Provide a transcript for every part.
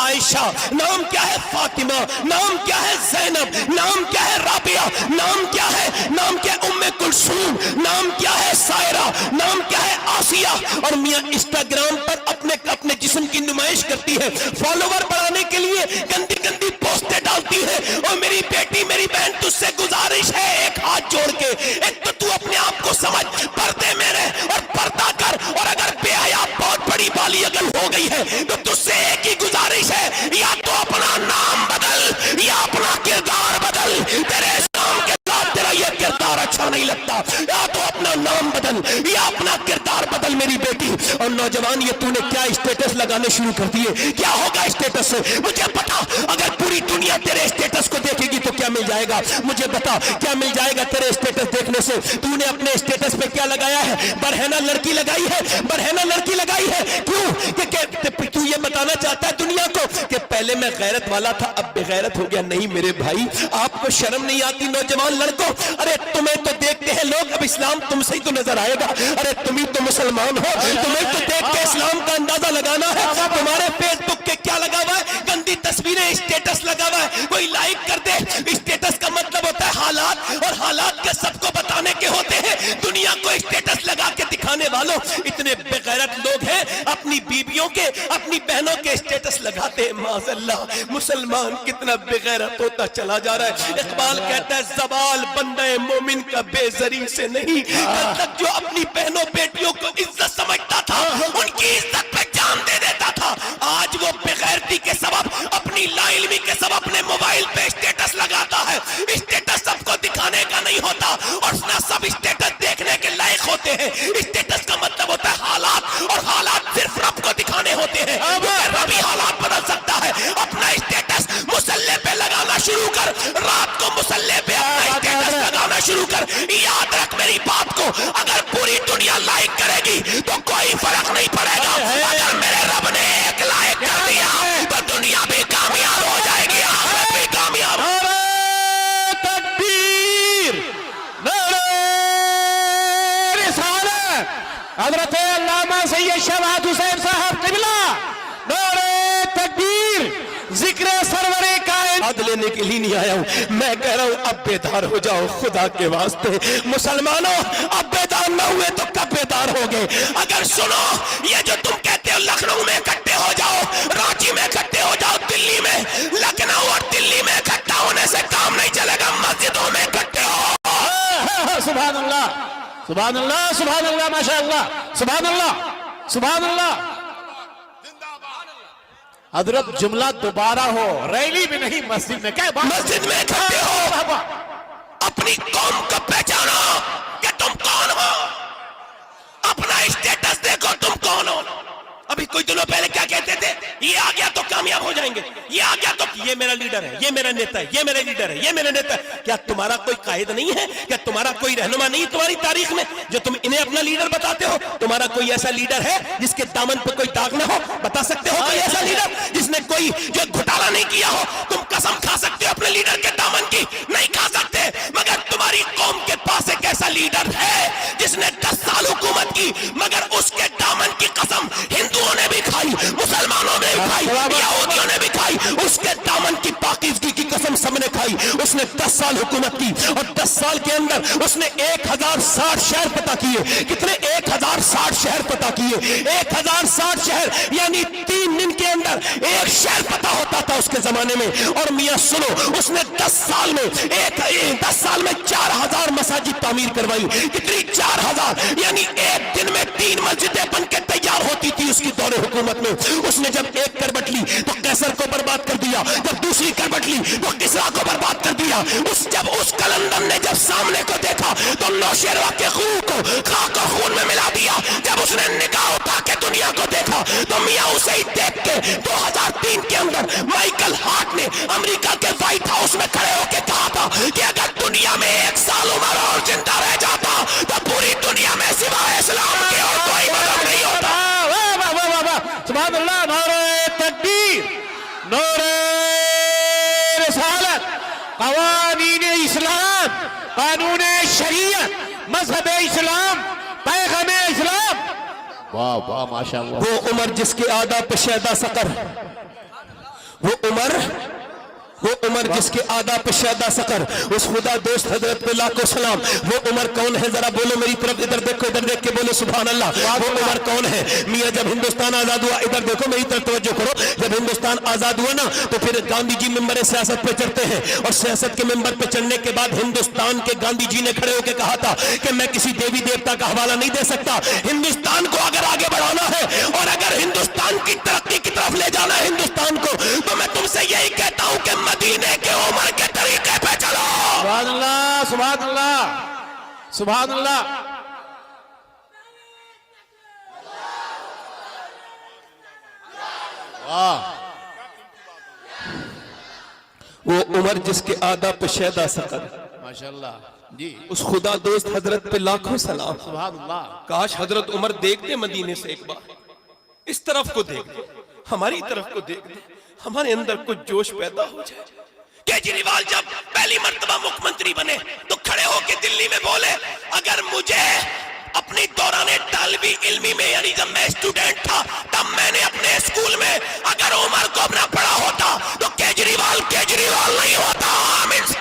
عائشہ، نام کیا ہے فاطمہ، نام کیا ہے زینب، نام کیا ہے رابعہ، نام کیا ہے ام کلثوم، نام کیا ہے سائرہ، نام کیا ہے آسیہ، اور میاں انسٹاگرام پر اپنے جسم کی نمائش کرتی ہے، فالوور بڑھانے کے لیے گندی گندی پوسٹیں ڈالتی ہے۔ اور میری بیٹی میری بہن تجھ سے گزارش ہے، ایک ہاتھ جوڑ کے، ایک تو اپنے آپ کو سمجھ، پردے میں رہ اور پردہ کر، اور اگر بے حیا بہت بڑی بالی اگر ہو گئی ہے تو تجھ سے ایک ہی گزارش ہے، یا تو اپنا نام بدل یا اپنا کردار بدل، تیرے اسلام کے ساتھ تیرا یہ کردار اچھا نہیں لگتا، یا تو اپنا نام بدل یا اپنا کردار بدل میری بیٹی۔ اور نوجوان یہ تو نے کیا اسٹیٹس لگانے شروع کر دیے، کیا ہوگا اسٹیٹس سے؟ مجھے پتا اگر پوری دنیا تیرے اسٹیٹس کو دیکھے گی تو کیا مل جائے گا، مجھے بتا کیا مل جائے گا تیرے اسٹیٹس دیکھنے سے؟ تو نے اپنے اسٹیٹس پہ کیا لگایا ہے؟ برہنہ لڑکی لگائی ہے، برہنہ لڑکی لگائی ہے، کیوں کہ تو یہ بتانا چاہتا ہے دنیا کو کہ پہلے میں غیرت والا تھا اب بے غیرت ہو گیا۔ نہیں میرے بھائی، آپ کو شرم نہیں آتی نوجوان لڑکوں؟ ارے تمہیں تو دیکھتے ہیں لوگ، اب اسلام تم سے ہی تو نظر آئے گا، ارے تم ہی تو مسلمان ہو، تمہیں تو دیکھ کے اسلام کا اندازہ لگانا ہے۔ تمہارے فیس بک کے کیا لگا ہوا ہے؟ گندی تصویریں، اسٹیٹس لگا ہوا ہے، کوئی لائک کر دے۔ اسٹیٹس کا مطلب ہوتا ہے حالات، اور حالات کے سب کو بتانے کے ہوتے ہیں۔ دنیا کو اسٹیٹس لگا کے دکھانے والوں اتنے بے غیرت لوگ ہیں، اپنی بیویوں کے اپنی بہنوں کے اسٹیٹس لگاتے ہیں۔ معاذ اللہ، مسلمان کتنا بے غیرت ہوتا چلا جا رہا ہے۔ اقبال کہتا ہے زوال بندہ مومن کا بے زری سے نہیں، کل تک جو اپنی بہنوں بیٹیوں کو عزت سمجھتا تھا ان کی عزت پہ جان دے دیتا تھا، آج وہ بے غیرتی کے سبب، اپنی لا علمی کے سبب اپنے موبائل پہ اسٹیٹس لگاتا ہے۔ اسٹیٹس سب کو دکھانے کا نہیں ہوتا، اور نہ سب اسٹیٹس دیکھنے کے لائق ہوتے ہیں۔ اسٹیٹس کا مطلب ہوتا ہے حالات، اور حالات صرف رب کو دکھانے ہوتے ہیں، رب ہی حالات بدل سکتا ہے۔ اپنا اسٹیٹس مسلح پہ لگانا شروع کر، رات کو مسلح پہ اپنا اسٹیٹس لگانا شروع کر۔ یاد رکھ میری بات کو، اگر پوری دنیا لائک کرے گی تو کوئی فرق نہیں پڑے گا، اگر میرے رب نے ایک لائک کر دیا تو دنیا بھی کامیاب ہو جائے گی، آخرت بھی کامیاب۔ نعرہ تکبیر، نعرہ رسالت، حضرت علامہ سید شہباز حسین صاحب قبلہ، نعرہ تکبیر، ذکر سرور کائنات لینے کے لیے نہیں آیا ہوں، میں کہہ رہا ہوں اب بیدار ہو جاؤ خدا کے واسطے۔ مسلمانوں اب بیدار نہ ہوئے تو کب بیدار ہوگے؟ اگر سنو، یہ جو تم کہتے ہو لکھنؤ میں اکٹھے ہو جاؤ، رانچی میں اکٹھے ہو جاؤ، دلی میں، لکھنؤ اور دلی میں اکٹھا ہونے سے کام نہیں چلے گا، مسجدوں میں اکٹھے ہو۔ سبحان اللہ، سبحان اللہ، سبحان اللہ، ماشاءاللہ، سبحان اللہ، سبحان اللہ۔ حضرت جملہ دوبارہ ہو، ریلی بھی نہیں، مسجد میں، کیا بات؟ مسجد میں اکٹھے ہو، اپنی قوم کو پہچانو کہ تم کون ہو، اپنا اسٹیٹس دیکھو تم کون ہو۔ ابھی کوئی دنوں پہلے کیا کہتے تھے؟ یہ آ گیا تو کامیاب ہو جائیں گے، یہ آ گیا تو یہ میرا لیڈر ہے، یہ میرا نیتا ہے، یہ میرا لیڈر ہے، یہ میرا نیتا ہے۔ کیا تمہارا کوئی قائد نہیں ہے؟ کیا تمہارا کوئی رہنما نہیں تمہاری تاریخ میں جو تم انہیں اپنا لیڈر بتاتے ہو؟ تمہارا کوئی ایسا لیڈر ہے جس کے دامن پہ کوئی داغ نہ ہو؟ بتا سکتے ہو کوئی ایسا لیڈر جس نے کوئی جو گھوٹالا نہیں کیا ہو؟ تم قسم کھا سکتے ہو اپنے لیڈر کے دامن کی؟ نہیں کھا سکتے، مگر تمہاری قوم کے پاس ایک ایسا لیڈر ہے جس نے 10 سال حکومت کی، مگر اس کے دامن کی قسم ہندوؤں نے بھی کھائی، مسلمانوں نے بھی کھائی، یہودیوں نے بھی کھائی، اس کے دامن کی پاکیزگی کی قسم سب نے کھائی۔ اس نے 10 سال حکومت کی، اور 10 سال کے اندر اس نے 1060 شہر فتح کیے۔ کتنے؟ 1060 شہر فتح کیے۔ 1060 شہر یعنی 3 دن کے اندر ایک شہر فتح ہوتا تھا اس کے زمانے میں۔ اور میاں سنو، اس نے 10 سال میں 4000 مساجد تعمیر کروائی۔ کتنی؟ 4000، یعنی ایک دن میں 3 مسجدیں بن کے تیار ہوتی تھی اس کی دور حکومت میں۔ اس نے جب ایک کربٹ لی تو قیصر کو برباد کر دیا، جب دوسری کربٹ لی تو کسریٰ کو برباد کر دیا۔ جب اس کلندر نے جب سامنے کو دیکھا تو نوشیروان کے خون کو خاک اور خون میں ملا دیا۔ جب اس نے نگاہ اٹھا کے دنیا کو دیکھا تو میاں اسے ہی دیکھ کے 2003 کے اندر مائیکل ہارٹ نے امریکہ کے وائٹ ہاؤس میں کھڑے ہو کے کہا تھا کہ اگر دنیا میں 1 سال عمر اور زندہ رہ جاتا تو پوری دنیا میں سوائے اسلام کے اور کوئی مذہب نہیں ہوتا۔ سبحان اللہ، نعرہ تکبیر، نعرہ رسالت، قوانین اسلام، قانون شریعت، مذہب اسلام، پیغام اسلام۔ واہ واہ، ماشاءاللہ۔ وہ عمر جس کے آدھا پہ شیدا سقر، عمر جس کے آداب پہ شیدا سقر، اس خدا دوست حضرت پہ لاکھوں سلام. وہ عمر کون ہے؟ ذرا بولو میری طرف، ادھر دیکھو، ادھر دیکھ کے بولو سبحان اللہ. وہ عمر کون ہے؟ میاں جب ہندوستان آزاد ہوا، ادھر دیکھو میری طرف توجہ کرو، جب ہندوستان آزاد ہوا نا تو پھر گاندھی جی ممبر سیاست پہ چڑھتے ہیں، اور سیاست کے ممبر پہ چڑھنے کے بعد ہندوستان کے گاندھی جی نے کھڑے ہو کے کہا تھا کہ میں کسی دیوی دیوتا کا حوالہ نہیں دے سکتا. ہندوستان کو اگر آگے بڑھانا ہے اور اگر ہندوستان کی ترقی کی طرف لے جانا ہے ہندوستان کو، تو میں تم سے یہی کہتا ہوں کہ مدینے کے عمر کے طریقے پہ چلو. سبحان اللہ، سبحان اللہ، سبحان اللہ. وہ عمر جس کے آداب پہ شیدا سقر، ماشاءاللہ جی، اس خدا دوست حضرت پہ لاکھوں سلام. سبحان اللہ. کاش حضرت عمر دیکھتے مدینے سے ایک بار، اس طرف کو دیکھتے، ہماری طرف کو دیکھتے، ہمارے اندر کچھ جوش پیدا ہو جائے. کیجریوال جب پہلی مرتبہ مکھ منتری بنے تو کھڑے ہو کے دلی میں بولے، اگر مجھے اپنی دوران طالبی علمی میں، یعنی جب میں اسٹوڈنٹ تھا تب میں نے اپنے اسکول میں اگر عمر کو اپنا پڑھا ہوتا تو کیجریوال نہیں ہوتا. آمین.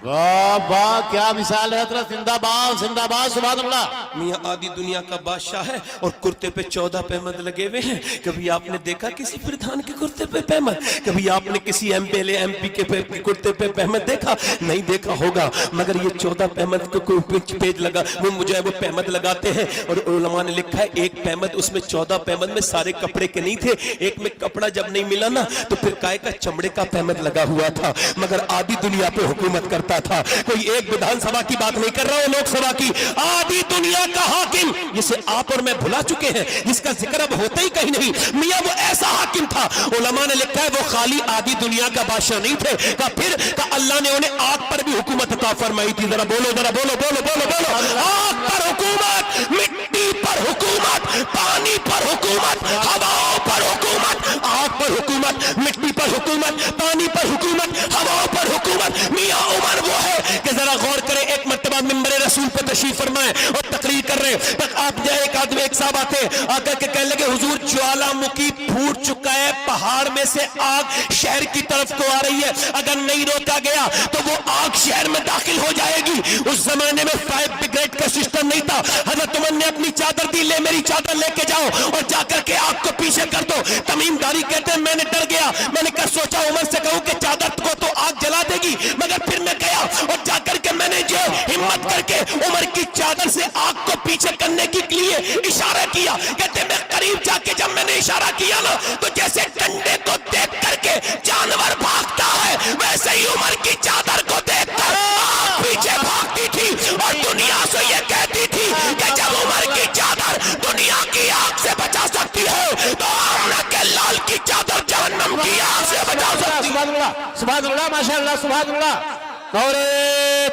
واہ واہ، کیا مثال ہے حضرت. زندہ باد، زندہ باد، سبحان اللہ. میاں آدھی دنیا کا بادشاہ ہے اور کرتے پہ 14 پہمد لگے ہوئے ہیں. کبھی آپ نے دیکھا کسی پردھان کے کرتے پہ پہمد؟ کبھی آپ نے کسی ایم پی کے کرتے پہ پہمد دیکھا؟ نہیں دیکھا ہوگا. مگر یہ 14 پہمد کو کوئی پیج لگا، وہ مجھے وہ پہمد لگاتے ہیں، اور علماء نے لکھا ہے ایک پہمد، اس میں 14 پہمد میں سارے کپڑے کے نہیں تھے. ایک میں کپڑا جب نہیں ملا نا تو پھر کائے کا چمڑے کا پہمد لگا ہوا تھا. مگر آدھی دنیا پہ حکومت کرتا تھا. کوئی ایک بدھان سبھا کی بات نہیں کر رہا ہوں، لوک سبھا کی. آدھی دنیا کا حاکم جسے آپ اور میں بھلا چکے ہیں، جس کا ذکر اب ہوتا ہی کہیں نہیں. میاں وہ ایسا حاکم تھا، علماء نے لکھا ہے وہ خالی آدھی دنیا کا بادشاہ نہیں تھے. کہا پھر کہ اللہ نے انہیں آگ پر بھی حکومت عطا فرمائی تھی. ذرا بولو، ذرا بولو، بولو بولو بولو. آگ پر حکومت، مٹی پر حکومت، پانی پر حکومت، ہواؤں پر حکومت. آگ پر حکومت، مٹی پر حکومت، پانی پر حکومت، ہواؤں پر حکومت. میاں عمر وہ ہے کہ ذرا غور کریں. ایک مرتبہ ممبر رسول پہ تشریف فرمائے اور تقریر کر رہے ہیں، آپ جائے ایک آدمی، ایک صاحب آتے آ کر کے کہنے لگے حضور جوالا مکھی پھوٹ چکا ہے، پہاڑ میں سے آگ شہر کی طرف کو آ رہی ہے، اگر نہیں روکا گیا تو وہ آگ شہر میں داخل ہو جائے گی. اس زمانے میں 5 بریگیڈ کا سسٹم نہیں تھا. حضرت عمر نے اپنی چادر دی، لے میری چادر لے کے جاؤ اور جا کر کے آگ کو پیچھے کر دو. تمیم داری کہتے ہیں میں نے ڈر گیا، میں نے کر سوچا عمر سے کہوں کہ چادر کو تو آگ جلا دے گی، مگر پھر میں گیا اور جا کر کے میں نے جو ہمت کر کے عمر کی چادر سے آگ کو پیچھے کرنے کے لیے اشارہ کیا. کہتے میں قریب جا کے جب میں نے اشارہ کیا نا تو جیسے ڈنڈے کو دیکھ کر کے جانور بھاگتا ہے، ویسے ہی عمر کی چادر کو دیکھ کر آگ پیچھے بھاگتی تھی اور دنیا سے یہ کہتی تھی کہ جب عمر کی چادر دنیا کی آگ سے بچا سکتی ہے تو آمنہ کے لال کی چادر جہنم کی آگ سے بچا سکتی ہے. سبحان اللہ، سبحان اللہ، ماشاءاللہ، سبحان اللہ. دور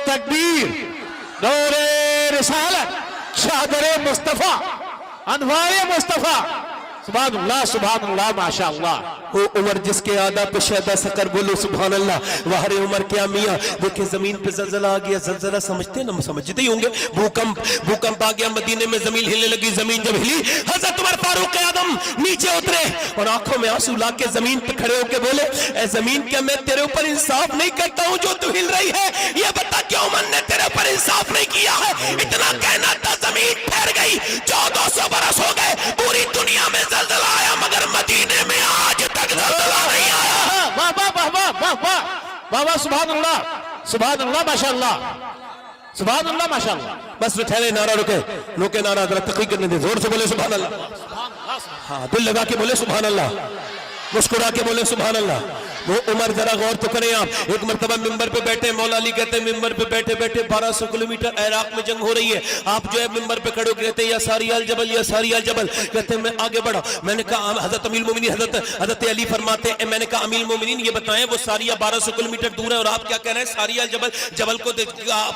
تکبیر، دور رسالت، شادر مصطفیٰ، انوار مصطفیٰ. سبحان اللہ، سبحان اللہ، ماشاءاللہ. وہ عمر جس کے آداب پہ شیدا سقر، بولو سبحان اللہ. وہر عمر کیا میاں دیکھیں زمین پہ زلزلہ آ گیا. زلزلہ سمجھتے ہیں نا، سمجھتے ہی ہوں گے. بھوکمپ آ گیا مدینے میں، زمین ہلنے لگی. زمین جب ہلی حضرت عمر فاروق اعظم نیچے اترے اور آنکھوں میں آنسو لا کے زمین پہ کھڑے ہو کے بولے اے زمین کیا میں تیرے اوپر انصاف نہیں کرتا ہوں جو تو ہل رہی ہے؟ یہ بتا کہ عمر نے تیرے اوپر انصاف نہیں کیا ہے؟ اتنا کہنا تھا زمین پھیر گئی. 1400 برس ہو گئے پوری دنیا میں زلزلہ آیا مگر مدینے میں آج تک زلزلہ نہیں آیا. واہ واہ واہ واہ واہ واہ واہ واہ، سبحان اللہ، سبحان اللہ، ماشاءاللہ، سبحان اللہ، ماشاءاللہ. بس ٹھہرے، نعرہ رکے نعرہ ذرا تقریر کرنے دے. زور سے بولے سبحان اللہ. ہاں دل لگا کے بولے سبحان اللہ، مسکرا کے بولے سبحان اللہ. وہ عمر ذرا غور تو کریں آپ. ایک مرتبہ ممبر پہ بیٹھے، مولا علی کہتے ہیں ممبر پہ بیٹھے بیٹھے 1200 کلومیٹر عراق میں جنگ ہو رہی ہے. آپ جو ہے ممبر پہ کھڑے ہو کہتے ہیں یا ساری الجبل، یا ساری الجبل. کہتے ہیں میں آگے بڑھا. میں نے کہا حضرت امیر المومنین حضرت علی فرماتے ہیں، میں نے کہا امیر المومنین یہ بتائیں وہ ساریہ 1200 کلومیٹر دور ہے اور آپ کیا کہہ رہے ہیں ساری الجبل، جبل کو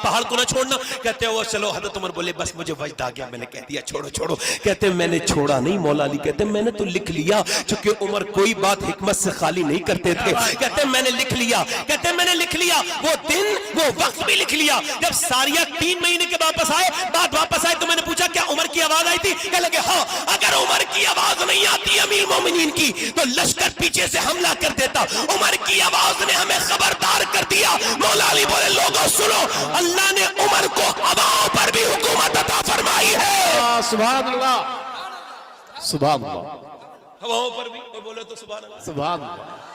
پہاڑ کو نہ چھوڑنا. کہتے ہیں وہ چلو. حضرت عمر بولے بس مجھے وجد آ گیا، میں نے کہہ دیا چھوڑو چھوڑو. کہتے ہیں میں نے چھوڑا نہیں. مولا علی کہتے ہیں میں نے تو لکھ لیا. چونکہ عمر کوئی بات حکمت سے خالی نہیں کرتے تھے. کہتے میں نے لکھ لیا، کہتے میں نے لکھ لیا وہ دن وہ وقت بھی لکھ لیا۔ جب ساریہ 3 مہینے کے واپس آئے تو میں نے پوچھا کیا عمر کی آواز آئی تھی؟ کہنے لگے ہاں، اگر عمر کی آواز نہیں آتی امیر مومنین کی تو لشکر پیچھے سے حملہ کر دیتا، عمر کی آواز نے ہمیں خبردار کر دیا۔ مولا علی بولے لوگوں سنو، اللہ نے عمر کو ہواؤں پر بھی حکومت عطا فرمائی ہے۔ سبحان اللہ، سبحان اللہ، ہواؤں پر بھی، اور بولے تو سبحان اللہ۔ سبحان اللہ۔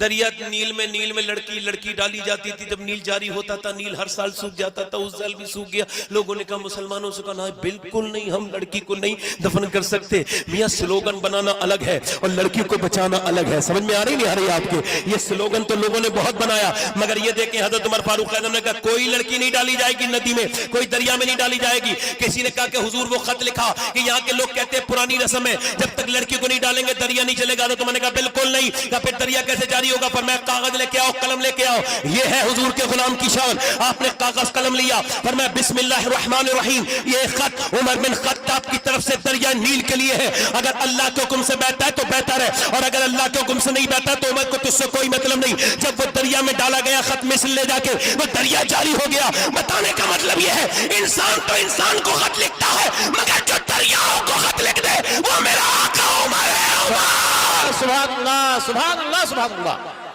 دریا نیل میں لڑکی ڈالی جاتی تھی، جب نیل جاری ہوتا تھا نیل ہر سال سوکھ جاتا تھا، اس سال بھی سوکھ گیا۔ لوگوں نے کہا مسلمانوں سے کہا نہیں بالکل نہیں، ہم لڑکی کو نہیں دفن کر سکتے۔ میاں سلوگن بنانا الگ ہے اور لڑکی کو بچانا الگ ہے، سمجھ میں آ رہی نہیں آ رہی آپ کے؟ یہ سلوگن تو لوگوں نے بہت بنایا، مگر یہ دیکھیں حضرت عمر فاروق اعظم نے کہا کوئی لڑکی نہیں ڈالی جائے گی ندی میں، کوئی دریا میں نہیں ڈالی جائے گی۔ کسی نے کہا کہ حضور وہ خط لکھا کہ یہاں کے لوگ کہتے ہیں پرانی رسم ہے، جب تک لڑکی کو نہیں ڈالیں گے دریا نہیں چلے گا۔ تو میں نے کہا بالکل نہیں۔ کہا پھر دریا کیسے جاری ہوگا؟ پر میں کاغذ لے کے آؤ، قلم لے کے آؤ، یہ ہے حضور کے غلام کی شان۔ آپ نے کاغذ قلم لیا، فرمایا بسم اللہ الرحمن الرحیم، یہ خط عمر بن خطاب کی طرف سے دریا نیل کے لیے ہے، اگر اللہ کے حکم سے بہتا ہے تو بہتر ہے، اور اگر اللہ کے حکم سے نہیں بہتا تو عمر کو تجھ سے کوئی مطلب نہیں۔ جب وہ دریا میں ڈالا گیا خط مصر لے جا کے وہ دریا جاری ہو گیا۔ بتانے کا مطلب یہ ہے انسان تو انسان کو خط لکھتا ہے، مگر جو دریاؤں کو خط لکھ دے وہ میرا آقا عمر ہے۔ عمر سبحان اللہ، سبحان اللہ، سبحان اللہ۔